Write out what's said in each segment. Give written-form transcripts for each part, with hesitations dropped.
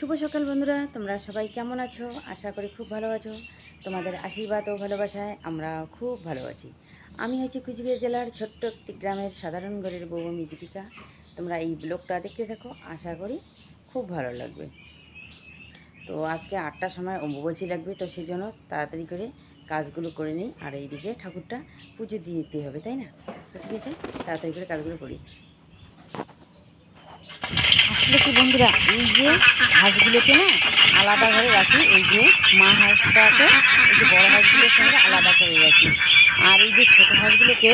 শুভ সকাল বন্ধুরা, তোমরা সবাই কেমন আছো? আশা করি খুব ভালো আছো। তোমাদের আশীর্বাদ ও ভালোবাসায় আমরা খুব ভালো আছি। আমি হচ্ছি কুচবিহার জেলার ছোট্ট একটি গ্রামের সাধারণ ঘরের বউ, আমি দীপিকা। তোমরা এই ব্লগটা দেখতে থাকো, আশা করি খুব ভালো লাগবে। তো আজকে 8টার সময় অম্বুবাচী লাগবে, তো সেই জন্য তাড়াতাড়ি করে কাজগুলো করে নিই। আর এইদিকে ঠাকুরটা পুজো দিয়ে দিতে হবে, তাই না? তো ঠিক আছে, তাড়াতাড়ি করে কাজগুলো করি। আসলে কি বন্ধুরা, এই যে হাঁসগুলোকে না আলাদা করে রাখি। এই যে মা হাঁসটাকে এই যে বড় হাঁসগুলোর সঙ্গে আলাদা করে রাখি, আর এই যে ছোটো হাঁসগুলোকে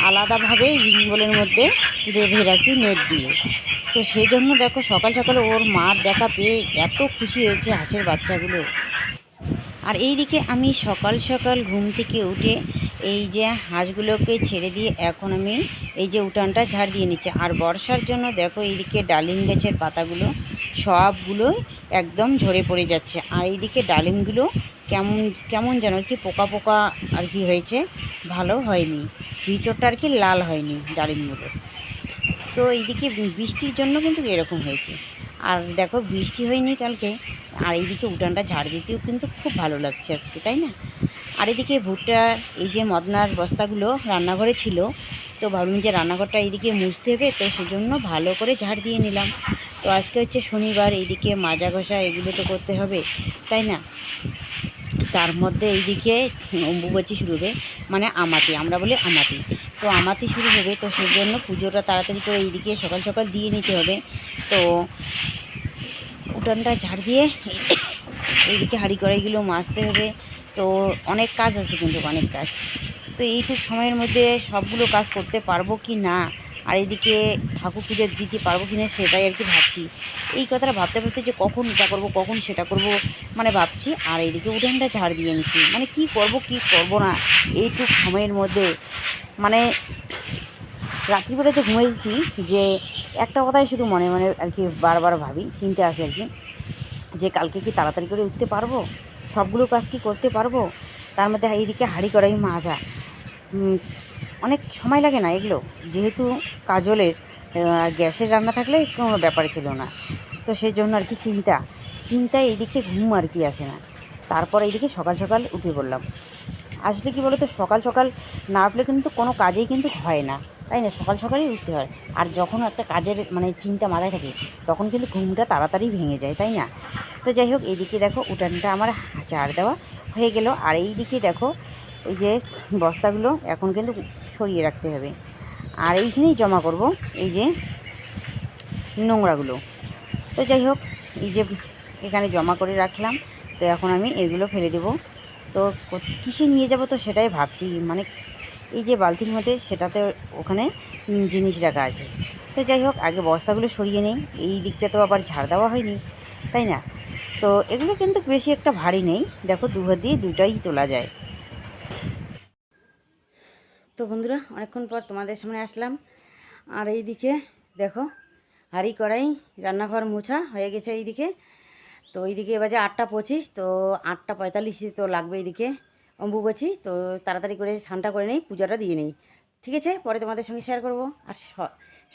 আলাদাভাবে রিঙ্গলের মধ্যে বেঁধে রাখি নেট দিয়ে। তো সেই জন্য দেখো সকাল সকাল ওর মার দেখা পেয়ে এত খুশি হয়েছে হাঁসের বাচ্চাগুলো। আর এই দিকে আমি সকাল সকাল ঘুম থেকে উঠে এই যে হাঁসগুলোকে ছেড়ে দিয়ে এখন আমি এই যে উঠানটা ঝাড় দিয়ে নিচ্ছি। আর বর্ষার জন্য দেখো এইদিকে ডালিম গাছের পাতাগুলো সবগুলো একদম ঝরে পড়ে যাচ্ছে। আর এইদিকে ডালিমগুলো কেমন কেমন যেন কি পোকা পোকা আর কি হয়েছে, ভালো হয়নি, ভিতরটা আর কি লাল হয়নি ডালিমগুলো। তো এইদিকে বৃষ্টির জন্য কিন্তু এরকম হয়েছে। আর দেখো বৃষ্টি হয়নি কালকে, আর এইদিকে উঠানটা ঝাড় দিতেও কিন্তু খুব ভালো লাগছে আজকে, তাই না? আর এদিকে ভুট্টা এই যে মদনার বস্তাগুলো রান্নাঘরে ছিল, তো ভাবলাম যে রান্নাঘরটা এইদিকে মুছতে হবে, তো সেজন্য ভালো করে ঝাড় দিয়ে নিলাম। তো আজকে হচ্ছে শনিবার, এইদিকে মাজা ঘষা এগুলো তো করতে হবে, তাই না? তার মধ্যে এইদিকে অম্বুবাচী শুরু হবে, মানে আমাতি, আমরা বলি আমাতি। তো আমাতি শুরু হবে, তো সেই জন্য পুজোটা তাড়াতাড়ি করে এইদিকে সকাল সকাল দিয়ে নিতে হবে। তো উঠানটা ঝাড় দিয়ে এইদিকে হাঁড়ি কড়াইগুলো মাজতে হবে। তো অনেক কাজ আছে, কিন্তু অনেক কাজ। তো এইটুক সময়ের মধ্যে সবগুলো কাজ করতে পারবো কি না, আর এদিকে ঠাকুর পুজো দিতে পারবো কি না সেটাই আর কি ভাবছি। এই কথাটা ভাবতে ভাবতে যে কখন এটা করবো কখন সেটা করব মানে ভাবছি। আর এইদিকে উঠানটা ঝাড় দিয়ে নিচ্ছি, মানে কি করব কি করব না এইটুক সময়ের মধ্যে। মানে রাত্রিবেলা যে ঘুমিয়েছি, যে একটা কথাই শুধু মনে মনে আর কি বারবার ভাবি, চিন্তা আসে আর কি, যে কালকে কি তাড়াতাড়ি করে উঠতে পারবো, সবগুলো কাজ কি করতে পারবো। তার মধ্যে এইদিকে হাঁড়ি কড়াই মাজা, অনেক সময় লাগে না এগুলো, যেহেতু কাজলের গ্যাসের রান্না থাকলে কোনো ব্যাপারে ছিল না। তো সেই জন্য আর কি চিন্তায় এইদিকে ঘুম আর কি আসে না। তারপর এইদিকে সকাল সকাল উঠে পড়লাম। আসলে কি বলো তো, সকাল সকাল না উঠলে কিন্তু কোনো কাজেই কিন্তু হয় না, তাই না? সকাল সকালই উঠতে হয়। আর যখন একটা কাজের মানে চিন্তা মাথায় থাকে, তখন কিন্তু ঘুমটা তাড়াতাড়ি ভেঙে যায়, তাই না? তো যাই হোক, এইদিকে দেখো উঠানটা আমার ঝাড় দেওয়া হয়ে গেল। আর এইদিকে দেখো এই যে বস্তাগুলো এখন কিন্তু সরিয়ে রাখতে হবে, আর এইখানেই জমা করব এই যে নোংরাগুলো। তো যাই হোক, এই যে এখানে জমা করে রাখলাম। তো এখন আমি এগুলো ফেলে দেবো। তো কিসে নিয়ে যাব তো সেটাই ভাবছি, মানে এই যে বালতির মধ্যে, সেটাতে ওখানে জিনিস রাখা আছে। তো যাই হোক, আগে বস্তাগুলো সরিয়ে নেই, এই দিকটা তো আবার ঝাড় দেওয়া হয়নি, তাই না? তো এগুলো কিন্তু বেশি একটা ভারী নেই, দেখো দুহাত দিয়ে দুটাই তোলা যায়। তো বন্ধুরা, অনেকক্ষণ পর তোমাদের সামনে আসলাম। আর এইদিকে দেখো হাঁড়ি কড়াই রান্নাঘর মোছা হয়ে গেছে এইদিকে। তো এইদিকে বাজে 8টা 25, তো 8টা 45 তো লাগবে এইদিকে অম্বুবাচী। তো তাড়াতাড়ি করে স্নানটা করে নেই, পূজাটা দিয়ে নেই, ঠিক আছে? পরে তোমাদের সঙ্গে শেয়ার করব। আর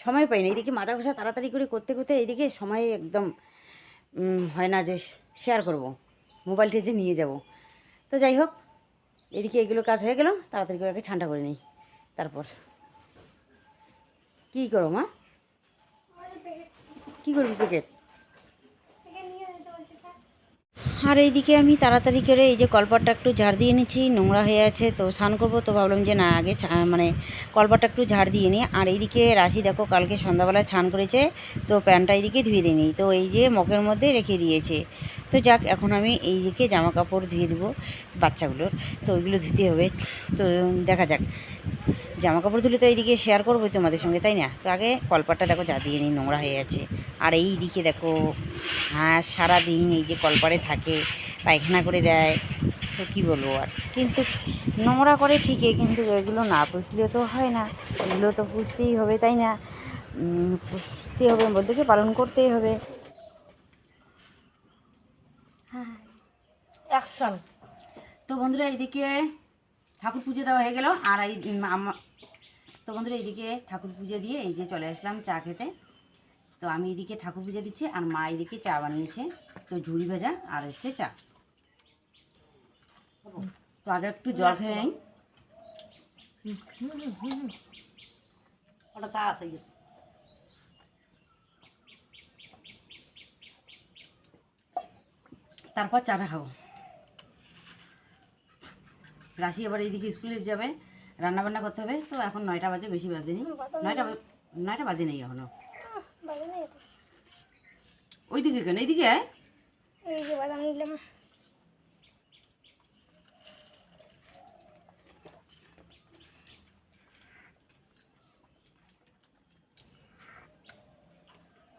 সময় পাই না, এইদিকে মাজা ঘষা তাড়াতাড়ি করে করতে করতে এইদিকে সময় একদম হয় না যে শেয়ার করব, মোবাইলটা যে নিয়ে যাব। তো যাই হোক, এদিকে এগুলো কাজ হয়ে গেল, তাড়াতাড়ি করে আগে ঠান্ডা করে নিই। তারপর কী করো মা, কী করবি প্যাকেট? আর এইদিকে আমি তাড়াতাড়ি করে এই যে কলপাটটা একটু ঝাড় দিয়ে নিচ্ছি, নোংরা হয়ে আছে। তো স্নান করবো, তো ভাবলাম যে না, আগে মানে কলপাটটা একটু ঝাড় দিয়ে নিই। আর এইদিকে রাশি দেখো কালকে সন্ধ্যাবেলায় স্নান করেছে, তো প্যান্টটা এইদিকে ধুয়ে দিইনি, তো এই যে মগের মধ্যে রেখে দিয়েছে। তো যাক, এখন আমি এইদিকে জামা কাপড় ধুয়ে দেবো বাচ্চাগুলোর, তো ওইগুলো ধুতে হবে। তো দেখা যাক, জামা কাপড় ধুলে তো এইদিকে শেয়ার করবোই তোমাদের সঙ্গে, তাই না? তো আগে কলপাটটা দেখো যা দিয়ে নিই, নোংরা হয়ে আছে। আর এই দিকে দেখো হাঁস সারাদিন এই যে কলপারে থাকে, পায়খানা করে দেয়, তো কী বলবো আর। কিন্তু নোংরা করে ঠিকই, কিন্তু এগুলো না পুষলেও তো হয় না, এগুলো তো পুষতেই হবে, তাই না? পুষতেই হবে বলতে কি, পালন করতেই হবে। হ্যাঁ, অ্যাকশন। তো বন্ধুরা, এইদিকে ঠাকুর পুজো দেওয়া হয়ে গেল। আর এই তো বন্ধুরা, এইদিকে ঠাকুর পুজো দিয়ে এই যে চলে আসলাম চা খেতে। তো আমি এদিকে ঠাকুর পূজা দিচ্ছি আর মা এদিকে চা বানিয়েছে, তো ঝুড়ি ভাজা আর হচ্ছে চা। তো আগে একটু জল খেয়ে নিই। ওটা চা আছে, তারপর চাটা খাবো। রাশি এবার এইদিকে স্কুলে যাবে, রান্নাবান্না করতে হবে। তো এখন 9টা বাজে, বেশি বাজেনি, 9টা বাজে নেই এখনো। ওইদিকে কেন, এইদিকে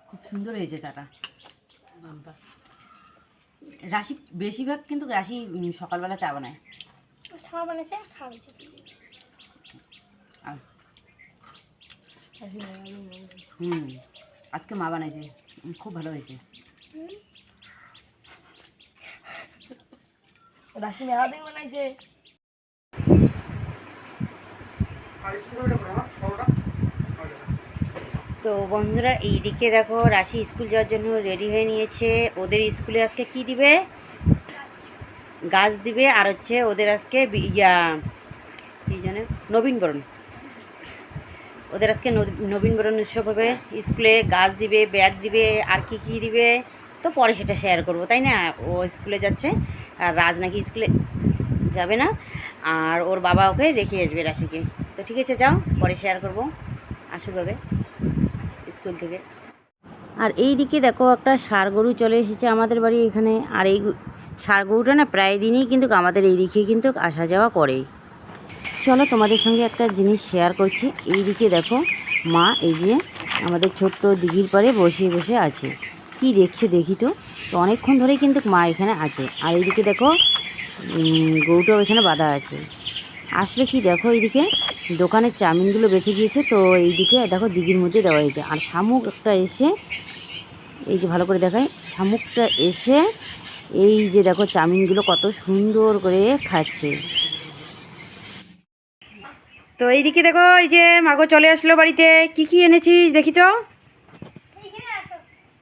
খুব সুন্দর হয়েছে চাটা। রাশি বেশিরভাগ কিন্তু রাশি সকালবেলা চা বানায়। আজকে মা বানাইছে, খুব ভালো হয়েছে। রাশি মেলা দিন বানাইছে। তো বন্ধুরা এইদিকে দেখো রাশি স্কুল যাওয়ার জন্য রেডি হয়ে নিয়েছে। ওদের স্কুলে আজকে কি দিবে, গাছ দিবে, আর হচ্ছে ওদের আজকে কি জানে নবীনবরণ। ওদের আজকে নবীনবরণ উৎসব হবে, স্কুলে গাছ দিবে, ব্যাগ দিবে, আর কি কি দিবে তো পরে সেটা শেয়ার করব, তাই না। ও স্কুলে যাচ্ছে আর রাজ নাকি স্কুলে যাবে না, আর ওর বাবা ওকে রেখে আসবে রাশিকে। তো ঠিক আছে, যাও, পরে শেয়ার করব, আসুক আগে স্কুল থেকে। আর এই দিকে দেখো একটা ষাঁড় গরু চলে এসেছে আমাদের বাড়ি এখানে। আর এই ষাঁড় গরুটা না প্রায় দিনই কিন্তু আমাদের এই দিকে কিন্তু আসা যাওয়া করেই। চলো তোমাদের সঙ্গে একটা জিনিস শেয়ার করছি। এই দিকে দেখো মা এই যে আমাদের ছোট্ট দিঘির পাড়ে বসে বসে আছে, কি দেখছে দেখি। তো অনেকক্ষণ ধরেই কিন্তু মা এখানে আছে। আর এইদিকে দেখো গরুটাও এখানে বাঁধা আছে। আসলে কি দেখো এইদিকে দোকানের চাউমিনগুলো বেঁচে গিয়েছে, তো এইদিকে দেখো দিঘির মধ্যে দেওয়া হয়েছে। আর শামুক একটা এসে, এই যে ভালো করে দেখায়, শামুকটা এসে এই যে দেখো চাউমিনগুলো কত সুন্দর করে খাচ্ছে। তো এইদিকে দেখো এই যে মাগো চলে আসলো বাড়িতে। কি কি এনেছিস দেখি তো।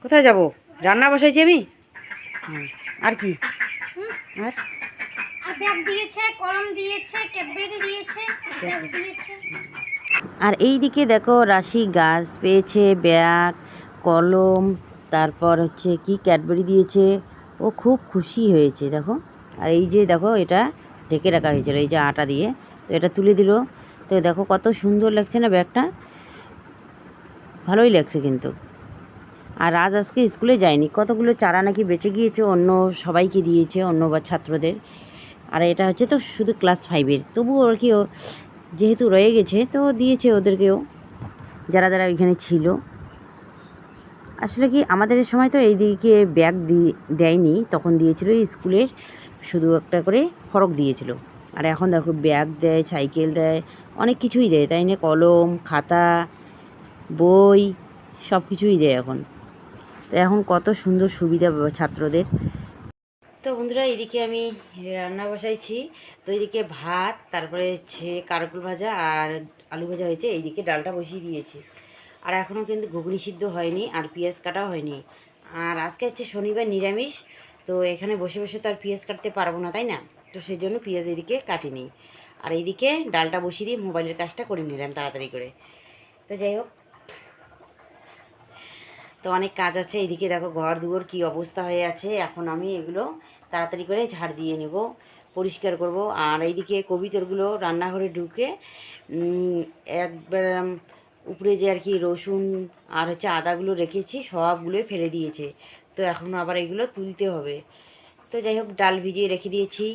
কোথায় যাব, রান্না বসাইছি আমি। আর কি, আর ব্যাগ দিয়েছে, কলম দিয়েছে, ক্যাডবেরি দিয়েছে, গ্যাস দিয়েছে। আর এই দিকে দেখো রাশি গাছ পেয়েছে, ব্যাগ, কলম, তারপর হচ্ছে কি ক্যাডবেরি দিয়েছে। ও খুব খুশি হয়েছে দেখো। আর এই যে দেখো এটা ঢেকে রাখা হয়েছিল এই যে আটা দিয়ে, তো এটা তুলে দিল। তো দেখো কত সুন্দর লাগছে না ব্যাগটা, ভালোই লাগছে কিন্তু। আর রাজ আজকে স্কুলে যায়নি, কতগুলো চারা নাকি বেঁচে গিয়েছে, অন্য সবাইকে দিয়েছে, অন্য ছাত্রদের। আর এটা হচ্ছে তো শুধু ক্লাস 5-এর, তবু ওর কি যেহেতু রয়ে গেছে তো দিয়েছে ওদেরকেও, যারা যারা ওইখানে ছিল। আসলে কি আমাদের সময় তো এই দিকে ব্যাগ দেয়নি, তখন দিয়েছিল স্কুলের শুধু একটা করে ফরক দিয়েছিল। আর এখন দেখো ব্যাগ দেয়, সাইকেল দেয়, অনেক কিছুই দেয়, তাই না, কলম, খাতা, বই, সব কিছুই দেয় এখন। তো এখন কত সুন্দর সুবিধা ছাত্রদের। তো বন্ধুরা এদিকে আমি রান্না বসাইছি। তো এইদিকে ভাত, তারপরে হচ্ছে কারকুল ভাজা আর আলু ভাজা হয়েছে, এইদিকে ডালটা বসিয়ে দিয়েছি। আর এখনও কিন্তু ঘুগনি সিদ্ধ হয়নি, আর পেঁয়াজ কাটাও হয়নি। আর আজকে হচ্ছে শনিবার, নিরামিষ। তো এখানে বসে বসে তো আর পেঁয়াজ কাটতে পারবো না, তাই না। তো সেই জন্য পেঁয়াজ এদিকে কাটিনি। আর এইদিকে ডালটা বসিয়ে দিয়ে মোবাইলের কাজটা করে নিলাম তাড়াতাড়ি করে। তো যাই হোক, তো অনেক কাজ আছে। এইদিকে দেখো ঘর দুয়ার কী অবস্থা হয়ে আছে, এখন আমি এগুলো তাড়াতাড়ি করে ঝাড় দিয়ে নেব, পরিষ্কার করব। আর এইদিকে কবিতরগুলো রান্নাঘরে ঢুকে একবার উপরে যে আর কি রসুন আর হচ্ছে আদাগুলো রেখেছি সবগুলোই ফেলে দিয়েছে। তো এখন আবার এগুলো তুলতে হবে। তো যাই হোক, ডাল ভিজিয়ে রেখে দিয়েছি,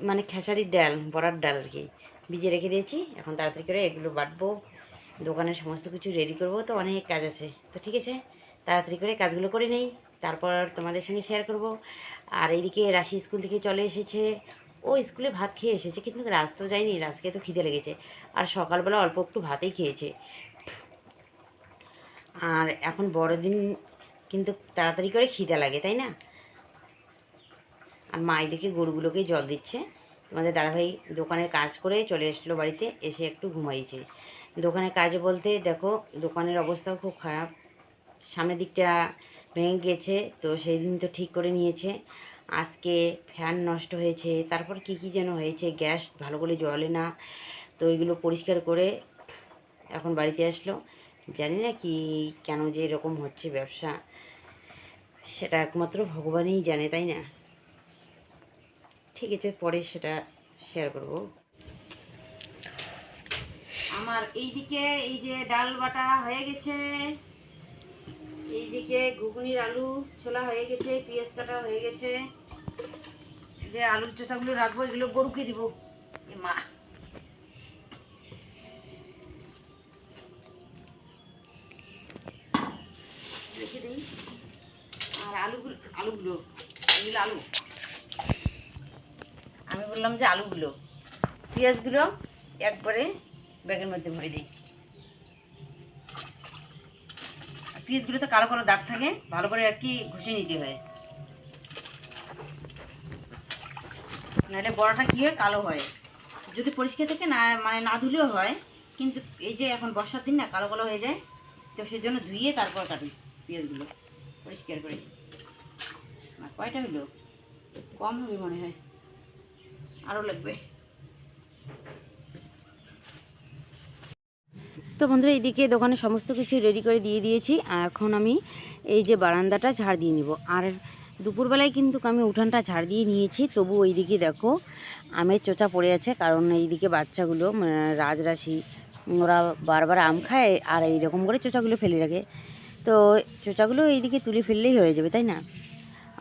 মানে খেসারির ডাল, বড়ার ডাল আর কি, ভিজিয়ে রেখে দিয়েছি। এখন তাড়াতাড়ি করে এগুলো বাটবো, দোকানের সমস্ত কিছু রেডি করব। তো অনেক কাজ আছে, তো ঠিক আছে তাড়াতাড়ি করে কাজগুলো করে নেই, তারপর তোমাদের সঙ্গে শেয়ার করব। আর এইদিকে রাশি স্কুল থেকে চলে এসেছে, ও স্কুলে ভাত খেয়ে এসেছে, কিন্তু রাজ তো যায়নি, রাজকে তো খিদে লেগেছে। আর সকালবেলা অল্প একটু ভাতেই খেয়েছে। আর এখন বড়দিন, কিন্তু তাড়াতাড়ি করে খিদে লাগে, তাই না। আর মা এদিকে গরুগুলোকে জল দিচ্ছে। তোমাদের দাদাভাই দোকানের কাজ করে চলে এসলো বাড়িতে, এসে একটু ঘুমাইছে। দোকানে কাজ বলতে দেখো দোকানের অবস্থাও খুব খারাপ, সামনের দিকটা ভেঙে গেছে, তো সেই দিন তো ঠিক করে নিয়েছে। আজকে ফ্যান নষ্ট হয়েছে, তারপর কি কি যেন হয়েছে, গ্যাস ভালো করে জ্বলে না, তো ওইগুলো পরিষ্কার করে এখন বাড়িতে আসলো। জানি না কি কেন যে এরকম হচ্ছে ব্যবসা, সেটা একমাত্র ভগবানই জানে, তাই না? ঠিক আছে, পরে সেটা শেয়ার করব। আমার এইদিকে এই যে ডাল বাটা হয়ে গেছে, এইদিকে ঘুগনির আলু ছোলা হয়ে গেছে, পেঁয়াজ কাটা হয়ে গেছে। যে আলুর চোষাগুলো রাখবো এগুলো গরুকে দিব। মা রেখে দিই। আর আলুগুলো এগুলো আলু, আমি বললাম যে আলুগুলো, পেঁয়াজগুলো একবারে ব্যাগের মধ্যে ভরে দিই। পেঁয়াজগুলো তো কালো কালো দাগ থাকে, ভালো করে আর কি ঘষে নিতে হয়, নাহলে বড়াটা কী হয় কালো হয়। যদি পরিষ্কার থেকে না মানে না ধুলেও হয়, কিন্তু এই যে এখন বর্ষার দিন না কালো কালো হয়ে যায়, তো সেই জন্য ধুয়ে তারপর কাটি পেঁয়াজগুলো পরিষ্কার করে। আর কয়টা হলো? কম হবে মনে হয়, আরও লাগবে। তো বন্ধুরা এইদিকে দোকানে সমস্ত কিছু রেডি করে দিয়ে দিয়েছি। এখন আমি এই যে বারান্দাটা ঝাড় দিয়ে নিব। আর দুপুরবেলায় কিন্তু আমি উঠানটা ঝাড় দিয়ে নিয়েছি, তবু ওইদিকে দেখো আমের চোচা পড়ে আছে, কারণ এইদিকে বাচ্চাগুলো রাজরাশি ওরা বারবার আম খায় আর এইরকম করে চোচাগুলো ফেলে রাখে, তো চোচাগুলো এইদিকে তুলে ফেললেই হয়ে যাবে, তাই না?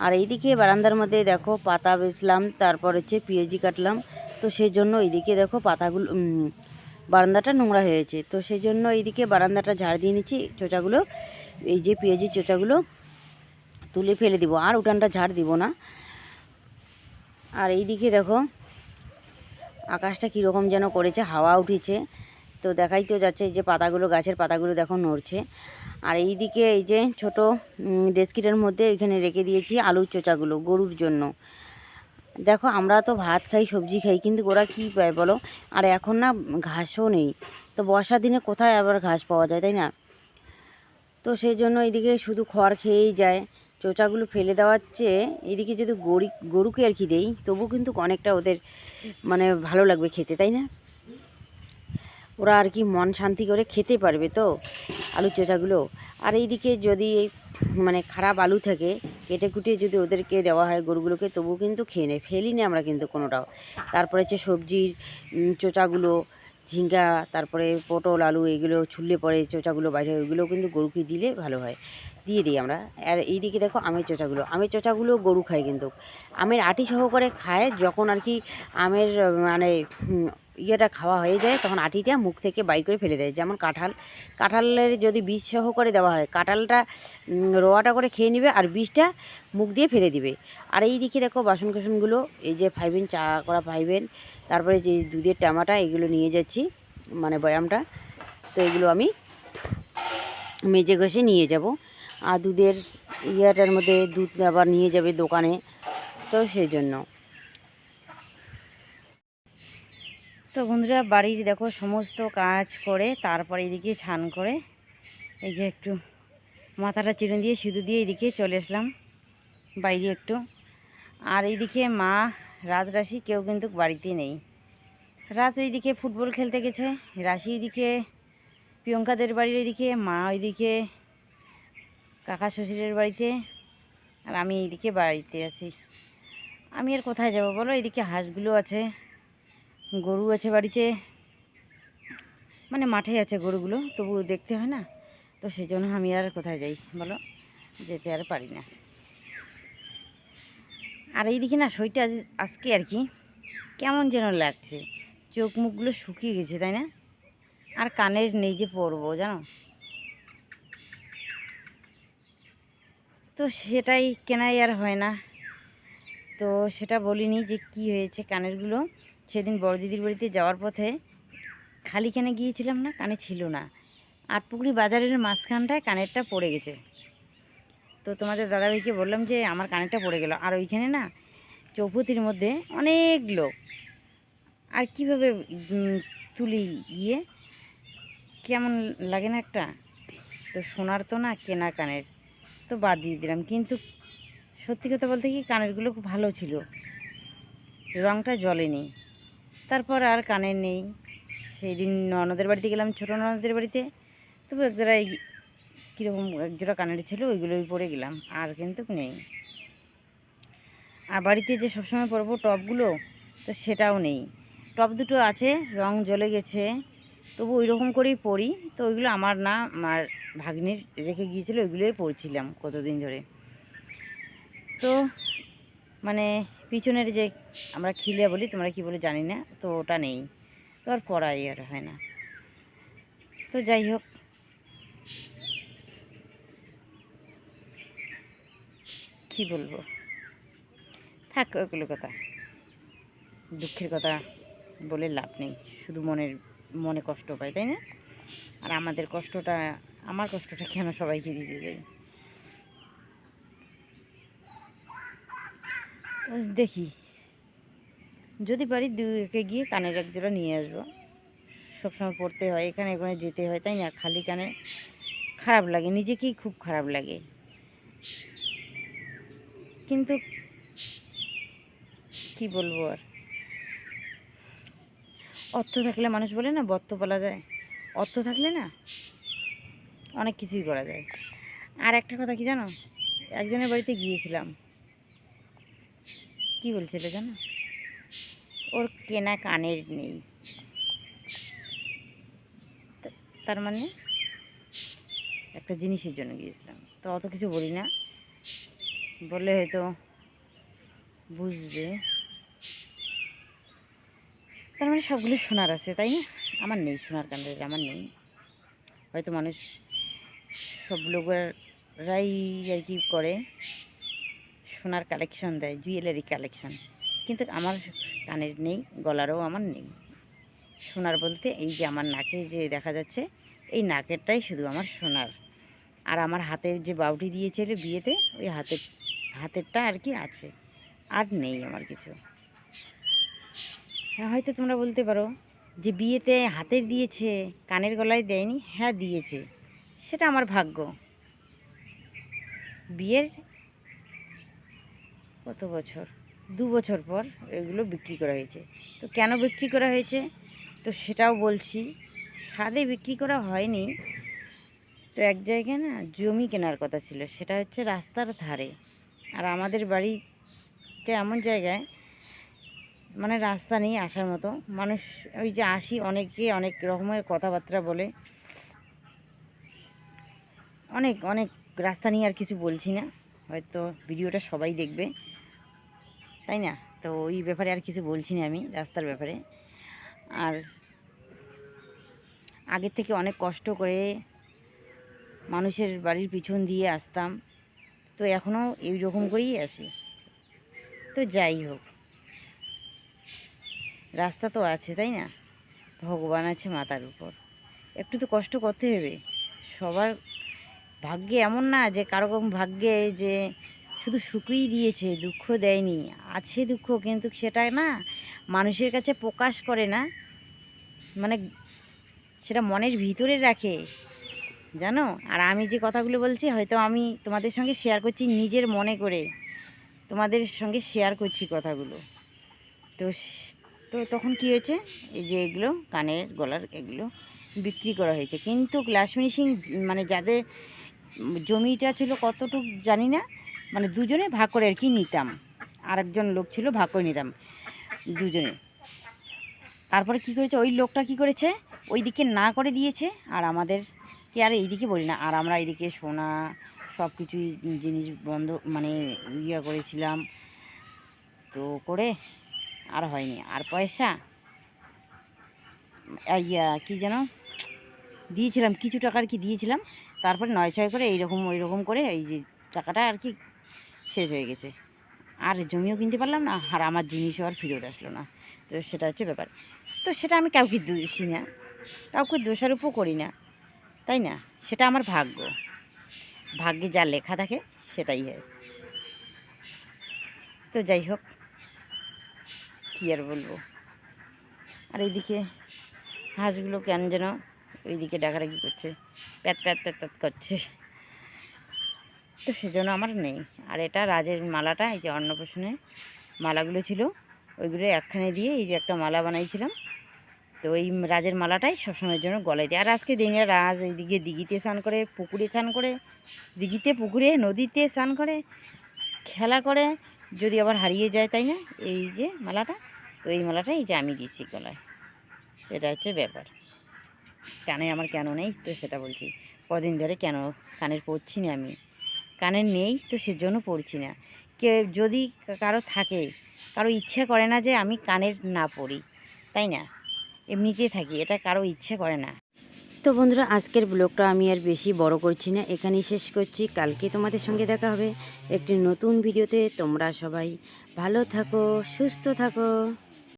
আর এইদিকে বারান্দার মধ্যে দেখো পাতা বেছলাম, তারপর হচ্ছে পেঁয়াজি কাটলাম, তো সেই জন্য এইদিকে দেখো পাতাগুলো বারান্দাটা নোংরা হয়েছে, তো সেই জন্য এইদিকে বারান্দাটা ঝাড় দিয়ে নিচ্ছি। চোচাগুলো এই যে পেঁয়াজির চোচাগুলো তুলে ফেলে দিব, আর উঠানটা ঝাড় দিব না। আর এইদিকে দেখো আকাশটা কীরকম যেন করেছে, হাওয়া উঠেছে, তো দেখাই তো যাচ্ছে এই যে পাতাগুলো, গাছের পাতাগুলো দেখো নড়ছে। আর এইদিকে এই যে ছোটো ডেস্কিটার মধ্যে এখানে রেখে দিয়েছি আলুর চোচাগুলো গরুর জন্য। দেখো আমরা তো ভাত খাই, সবজি খাই, কিন্তু ওরা কী পায় বলো? আর এখন না ঘাসও নেই, তো বর্ষার দিনে কোথায় আবার ঘাস পাওয়া যায়, তাই না? তো সেই জন্য এদিকে শুধু খড় খেয়েই যায়। চোচাগুলো ফেলে দেওয়ার চেয়ে এদিকে যদি গরুকে আর কি দেই, তবু কিন্তু অনেকটা ওদের মানে ভালো লাগবে খেতে, তাই না? ওরা আর কি মন শান্তি করে খেতে পারবে তো আলুর চোচাগুলো। আর এইদিকে যদি মানে খারাপ আলু থাকে, কেটে কুটিয়ে যদি ওদেরকে দেওয়া হয় গরুগুলোকে, তবু কিন্তু খেয়ে নেয়, ফেলি না আমরা কিন্তু কোনোটাও। তারপরে হচ্ছে সবজির চোচাগুলো, ঝিঙ্গা, তারপরে পটল আলু, এগুলো ছুললে পরে চোচাগুলো বাইরে হয়, ওইগুলো কিন্তু গরুকে দিলে ভালো হয়, দিয়ে দিই আমরা। আর এইদিকে দেখো আমের চোচাগুলো গরু খায়, কিন্তু আমের আটি সহকারে খায়। যখন আর কি আমের মানে ইয়েটা খাওয়া হয়ে যায়, তখন আটিটা মুখ থেকে বাইর করে ফেলে দেয়। যেমন কাঁঠালের যদি বীজ সহকারে দেওয়া হয়, কাঁঠালটা রোয়াটা করে খেয়ে নেবে আর বীজটা মুখ দিয়ে ফেলে দিবে। আর এই দিকে দেখো বাসন কোসনগুলো, এই যে 5 চা করা 5, তারপরে যে দুধের টামাটা এগুলো নিয়ে যাচ্ছি, মানে বয়ামটা, তো এগুলো আমি মেজে ঘষে নিয়ে যাব। আর দুধের ইয়াটার মধ্যে দুধ আবার নিয়ে যাবে দোকানে, তো সেই জন্য। তো বন্ধুরা বাড়ির দেখো সমস্ত কাজ করে তারপরে এদিকে স্নান করে এই যে একটু মাথাটা চিড়ে দিয়ে সিঁদুর দিয়ে এদিকে চলে আসলাম বাইরে একটু। আর এইদিকে মা রাজরাশি কেউ কিন্তু বাড়িতে নেই। রাজ ওইদিকে ফুটবল খেলতে গেছে, রাশি এইদিকে প্রিয়ঙ্কাদের বাড়ির ওইদিকে, মা ওইদিকে কাকা শ্বশুরের বাড়িতে, আর আমি এইদিকে বাড়িতে আছি। আমি আর কোথায় যাব বলো? এইদিকে হাঁসগুলো আছে, গরু আছে বাড়িতে, মানে মাঠে আছে গরুগুলো, তবু দেখতে হয় না, তো সেই জন্য আমি আর কোথায় যাই বলো? যেতে আর পারি না। আর এইদিকে না শরীরটা আজকে আর কি কেমন যেন লাগছে, চোখ মুখগুলো শুকিয়ে গেছে, তাই না? আর কানের নেই যে পরবো, জানো তো, সেটাই কেনাই আর হয় না। তো সেটা বলিনি যে কি হয়েছে কানেরগুলো। সেদিন বড় দিদির বাড়িতে যাওয়ার পথে খালি কানে গিয়েছিলাম না, কানে ছিল না, আটপুকুরি বাজারের মাঝখানটায় কানেরটা পড়ে গেছে। তো তোমাদের দাদাভাইকে বললাম যে আমার কানেরটা পড়ে গেল, আর ওইখানে না চৌপতির মধ্যে অনেক লোক, আর কীভাবে তুলি গিয়ে, কেমন লাগে না একটা? তো সোনার তো না, কেনা কানের, তো বাদ দিয়ে দিলাম। কিন্তু সত্যি কথা বলতে কি, কানেরগুলো খুব ভালো ছিল, রঙটা জ্বলেনি। তারপর আর কানের নেই। সেই দিন ননদের বাড়িতে গেলাম, ছোটো ননদের বাড়িতে, তবু একজোড়া কীরকম একজোড়া কানের ছিল, ওইগুলোই পরে গেলাম, আর কিন্তু নেই। আর বাড়িতে যে সবসময় পরবো টপগুলো, তো সেটাও নেই। টপ দুটো আছে, রং জ্বলে গেছে, তবু ওই রকম করেই পরি। তো ওইগুলো আমার না, আমার ভাগ্নির রেখে গিয়েছিলো, ওইগুলোই পরছিলাম কতদিন ধরে। তো মানে পিছনের যে আমরা খিলে বলি, তোমরা কি বলে জানি না, তো ওটা নেই, তো আর পরাই আর হয় না। তো যাই হোক, কি বলবো, থাক ওইগুলো কথা, দুঃখের কথা বলে লাভ নেই, শুধু মনে কষ্ট পায়, তাই না? আর আমার কষ্টটা কেন সবাইকে দিতে যাই? দেখি যদি পারি দুইকে গিয়ে কানের এক জোড়া নিয়ে আসবো। সবসময় পড়তে হয়, এখানে ওখানে যেতে হয়, তাই না? খালি কানে খারাপ লাগে, নিজেকেই খুব খারাপ লাগে। কিন্তু কি বলবো আর, অর্থ থাকলে মানুষ বলে না বত্ত বলা যায়, অর্থ থাকলে না অনেক কিছুই করা যায়। আর একটা কথা কি জানো, একজনের বাড়িতে গিয়েছিলাম, কি বলছিল জানো, ওর কেনা কানের নেই। তার মানে একটা জিনিসের জন্য গিয়েছিলাম, তো অত কিছু বলি না, বললে হয়তো বুঝবে। তার মানে সবগুলো সোনার আছে, তাই না? আমার নেই সোনার কানের, আমার নেই। হয়তো মানুষ সব লোকেরাই আর কি করে, সোনার কালেকশন দেয়, জুয়েলারি কালেকশন, কিন্তু আমার কানের নেই, গলারও আমার নেই। সোনার বলতে এই যে আমার নাকে যে দেখা যাচ্ছে, এই নাকেরটাই শুধু আমার সোনার। আর আমার হাতের যে বাউটি দিয়েছিল বিয়েতে, ওই হাতেরটা আর কি আছে, আর নেই আমার কিছু। হ্যাঁ, হয়তো তোমরা বলতে পারো যে বিয়েতে হাতের দিয়েছে, কানের গলায় দেয়নি। হ্যাঁ দিয়েছে, সেটা আমার ভাগ্য। বিয়ের কত বছর, 2 বছর পর এগুলো বিক্রি করা হয়েছে। তো কেন বিক্রি করা হয়েছে, তো সেটাও বলছি। সাদে বিক্রি করা হয়নি, তো এক জায়গায় না জমি কেনার কথা ছিল, সেটা হচ্ছে রাস্তার ধারে। আর আমাদের বাড়িতে এমন জায়গায়, মানে রাস্তা নেই আসার মতো। মানুষ ওই যে আসি, অনেকে অনেক রকমের কথাবার্তা বলে, অনেক অনেক রাস্তা নিয়ে আর কিছু বলছি না, হয়তো ভিডিওটা সবাই দেখবে, তাই না? তো ওই ব্যাপারে আর কিছু বলছি না আমি, রাস্তার ব্যাপারে। আর আগের থেকে অনেক কষ্ট করে মানুষের বাড়ির পিছন দিয়ে আসতাম, তো এখনও এই রকম করেই আসি। তো যাই হোক, রাস্তা তো আছে, তাই না? ভগবান আছে মাথার উপর, একটু তো কষ্ট করতে হবে। সবার ভাগ্যে এমন না যে কারো ভাগ্যে যে শুধু সুখই দিয়েছে, দুঃখ দেয়নি। আছে দুঃখ, কিন্তু সেটা না মানুষের কাছে প্রকাশ করে না, মানে সেটা মনের ভিতরে রাখে, জানো? আর আমি যে কথাগুলো বলছি, হয়তো আমি তোমাদের সঙ্গে শেয়ার করছি নিজের মনে করে, তোমাদের সঙ্গে শেয়ার করছি কথাগুলো। তো তো তখন কি হয়েছে, এই যে এগুলো কানের গলার এগুলো বিক্রি করা হয়েছে। কিন্তু গ্লাস ফিনিশিং মানে যাদের জমিটা ছিল কতটুকু জানি না, মানে দুজনে ভাগ করে আর কি নিতাম, আর একজন লোক ছিল ভাগ করে নিতাম দুজনে। তারপরে কি করেছে ওই লোকটা, কি করেছে ওই দিকে না করে দিয়েছে, আর আমাদেরকে আর এইদিকে বলি না। আর আমরা এইদিকে সোনা সব কিছুই জিনিস বন্ধ মানে করেছিলাম, তো করে আর হয়নি। আর পয়সা কি যেন দিয়েছিলাম, কিছু টাকা আর কি দিয়েছিলাম, তারপরে 9-6 করে এইরকম ওই রকম করে এই যে টাকাটা আর কি শেষ হয়ে গেছে। আর জমিও কিনতে পারলাম না, আর আমার জিনিসও আর ফেরত আসলো না। তো সেটা হচ্ছে ব্যাপার। তো সেটা আমি কাউকে দোষী না, কাউকে দোষারোপও করি না, তাই না? সেটা আমার ভাগ্য, ভাগ্যে যা লেখা থাকে সেটাই হয়। তো যাই হোক, কী আর বলবো। আর এইদিকে হাঁসগুলো কেন যেন ওইদিকে ডাকাডাকি করছে, প্যাত প্যাত প্যাত প্যাত করছে। তো সেজন্য আমার নেই। আর এটা রাজের মালাটা, এই যে অন্নপ্রাশনে মালাগুলো ছিল ওইগুলো একখানে দিয়ে এই যে একটা মালা বানাইছিলাম। তো ওই রাজের মালাটাই সবসময়ের জন্য গলায় দিই। আর আজকে দিনে রাজ এইদিকে দিঘিতে স্নান করে, পুকুরে স্নান করে, দিঘিতে পুকুরে নদীতে স্নান করে, খেলা করে, যদি আবার হারিয়ে যায়, তাই না? এই যে মালাটা, তো এই মালাটা এই যে আমি দিচ্ছি গলায়, এটা হচ্ছে ব্যাপার। কানে আমার কেন নেই তো সেটা বলছি। কদিন ধরে কেন কানের পরছি না আমি, কানের নেই তো সেজন্য পরছি না। যদি কারো থাকে, কারো ইচ্ছে করে না যে আমি কানের না পরি, তাই না? এমনিতেই থাকি, এটা কারো ইচ্ছে করে না। তো বন্ধুরা, আজকের ব্লগটা আমি আর বেশি বড় করছি না, এখানেই শেষ করছি। কালকে তোমাদের সঙ্গে দেখা হবে একটি নতুন ভিডিওতে। তোমরা সবাই ভালো থাকো, সুস্থ থাকো।